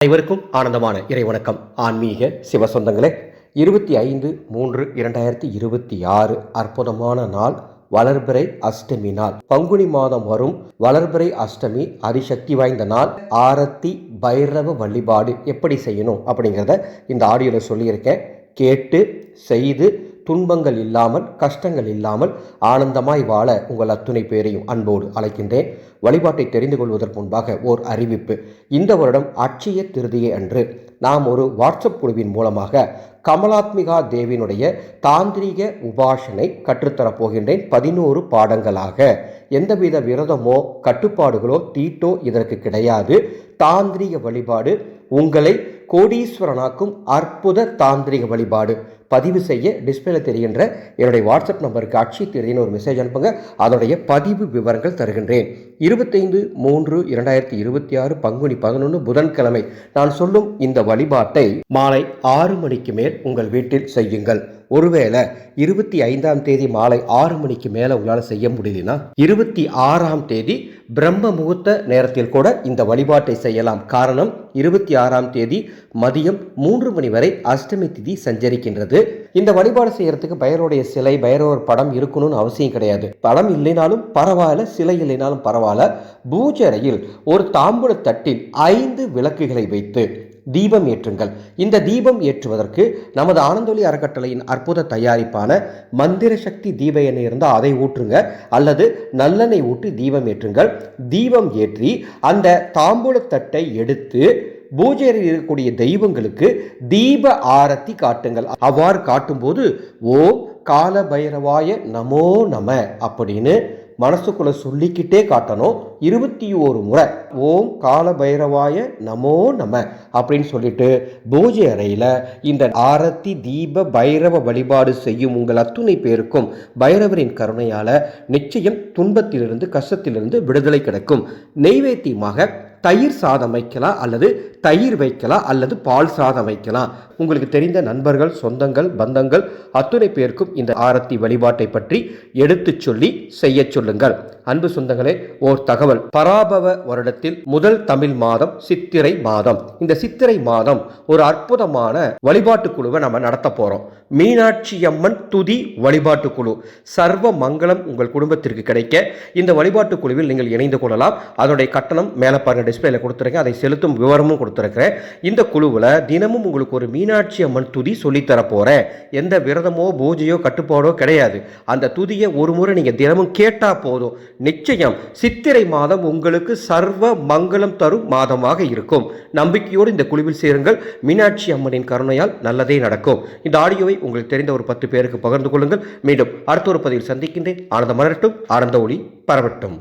அனைவருக்கும் ஆனந்தமான இறை வணக்கம். ஆன்மீக சிவசொந்தங்களே, 25/3/2026 அற்புதமான நாள், வளர்பிறை அஷ்டமி நாள். பங்குனி மாதம் வரும் வளர்பிறை அஷ்டமி அதிசக்தி வாய்ந்த நாள். ஆரத்தி பைரவ வழிபாடு எப்படி செய்யணும் அப்படிங்கிறத இந்த ஆடியோவில் சொல்லியிருக்கேன். கேட்டு செய்து துன்பங்கள் இல்லாமல், கஷ்டங்கள் இல்லாமல் ஆனந்தமாய் வாழ உங்கள் அத்துணை பேரையும் அன்போடு அழைக்கின்றேன். வழிபாட்டை தெரிந்து கொள்வதற்கு முன்பாக ஓர் அறிவிப்பு. இந்த வருடம் அட்சய திருதியை அன்று நாம் ஒரு வாட்ஸ்அப் குழுவின் மூலமாக கமலாத்மிகா தேவியினுடைய தாந்திரிக உபாசனை கற்றுத்தரப் போகின்றேன். 11 பாடங்களாக. எந்தவித விரதமோ கட்டுப்பாடுகளோ தீட்டோ இதற்கு கிடையாது. தாந்திரிக வழிபாடு உங்களை கோடீஸ்வரனாக்கும் அற்புத தாந்திரிக வழிபாடு. பதிவு செய்ய டிஸ்பிளேல தெரிகின்ற என்னுடைய வாட்ஸ்அப் நம்பருக்கு அட்சய திருதின்னு ஒரு மெசேஜ் அனுப்புங்க. அதனுடைய பதிவு விவரங்கள் தருகின்றேன். 25/3/2026 பங்குனி 11 புதன்கிழமை நான் சொல்லும் இந்த வழிபாட்டை மாலை 6 மணிக்கு மேல் உங்கள் வீட்டில் செய்யுங்கள். ஒருவேளை 25ஆம் தேதி மாலை 6 மணிக்கு மேலே உங்களால் செய்ய முடியலனா 26ஆம் தேதி பிரம்ம முகூர்த்த நேரத்தில் கூட இந்த வழிபாட்டை செய்யலாம். காரணம், 26ஆம் தேதி மதியம் 3 மணி வரை அஷ்டமி திதி சஞ்சரிக்கின்றது. இந்த வழிபாடு செய்யறதுக்கு பைரவருடைய சிலை, பைரவர் படம் இருக்கணும்னு அவசியம் கிடையாது. படம் இல்லைனாலும் பரவாயில்ல, சிலை இல்லைனாலும் பரவாயில்ல. பூஜை அறையில் ஒரு தாம்பூல தட்டில் 5 விளக்குகளை வைத்து தீபம் ஏற்றுங்கள். இந்த தீபம் ஏற்றுவதற்கு நமது ஆனந்தொலி அறக்கட்டளையின் அற்புத தயாரிப்பான மந்திர சக்தி தீப எண்ணெய் இருந்தால் அதை ஊற்றுங்க, அல்லது நல்லெண்ணெய் ஊற்றி தீபம் ஏற்றுங்கள். தீபம் ஏற்றி அந்த தாம்பூல தட்டை எடுத்து பூஜையில் இருக்கக்கூடிய தெய்வங்களுக்கு தீப ஆரத்தி காட்டுங்கள். அவ்வாறு காட்டும்போது ஓம் கால பைரவாய நமோ நம அப்படின்னு மனசுக்குள்ள சொல்லிக்கிட்டே காட்டணும். 21 முறை ஓம் கால பைரவாய நமோ நம அப்படின்னு சொல்லிட்டு பூஜை அறையில் இந்த ஆரத்தி தீப பைரவ வழிபாடு செய்யும் உங்கள் அத்துணை பேருக்கும் பைரவரின் கருணையால் நிச்சயம் துன்பத்திலிருந்து, கஷ்டத்திலிருந்து விடுதலை கிடைக்கும். நெய்வேத்தியமாக தயிர் சாதம் வைக்கலாம், அல்லது தயிர் வைக்கலாம், அல்லது பால் சாதம் வைக்கலாம். உங்களுக்கு தெரிந்த நண்பர்கள், சொந்தங்கள், பந்தங்கள் அத்துணை பேருக்கும் இந்த ஆரத்தி வழிபாட்டை பற்றி எடுத்து சொல்லி செய்ய சொல்லுங்கள். அன்பு சொந்தங்களே, ஓர் தகவல். பராபவ வருடத்தில் முதல் தமிழ் மாதம் சித்திரை மாதம். இந்த சித்திரை மாதம் ஒரு அற்புதமான வழிபாட்டு குழுவை நம்ம நடத்த போறோம். மீனாட்சி அம்மன் துதி வழிபாட்டு குழு. சர்வ மங்களம் உங்கள் குடும்பத்திற்கு கிடைக்க இந்த வழிபாட்டு குழுவில் நீங்கள் இணைந்து கொள்ளலாம். அதனுடைய கட்டணம் மேலே பாருங்க, டிஸ்பிளேல கொடுத்துருக்கேன். அதை செலுத்தும் விவரமும் கொடுத்துருக்கிறேன். இந்த குழுவில் தினமும் உங்களுக்கு ஒரு மீனாட்சி அம்மன் துதி சொல்லித்தர போறேன். எந்த விரதமோ பூஜையோ கட்டுப்பாடோ கிடையாது. அந்த துதியை ஒரு முறை நீங்க தினமும் கேட்டா போதும். நிச்சயம் சித்திரை மாதம் உங்களுக்கு சர்வ மங்களம் தரும் மாதமாக இருக்கும். நம்பிக்கையோடு இந்த குழுவில் சேருங்கள். மீனாட்சி அம்மனின் கருணையால் நல்லதே நடக்கும். இந்த ஆடியோவை உங்களுக்கு தெரிந்த ஒரு 10 பேருக்கு பகிர்ந்து கொள்ளுங்கள். மீண்டும் அடுத்த ஒரு பதிவில் சந்திக்கின்றேன். ஆனந்த மலரட்டும், ஆனந்த ஒளி பரவட்டும்.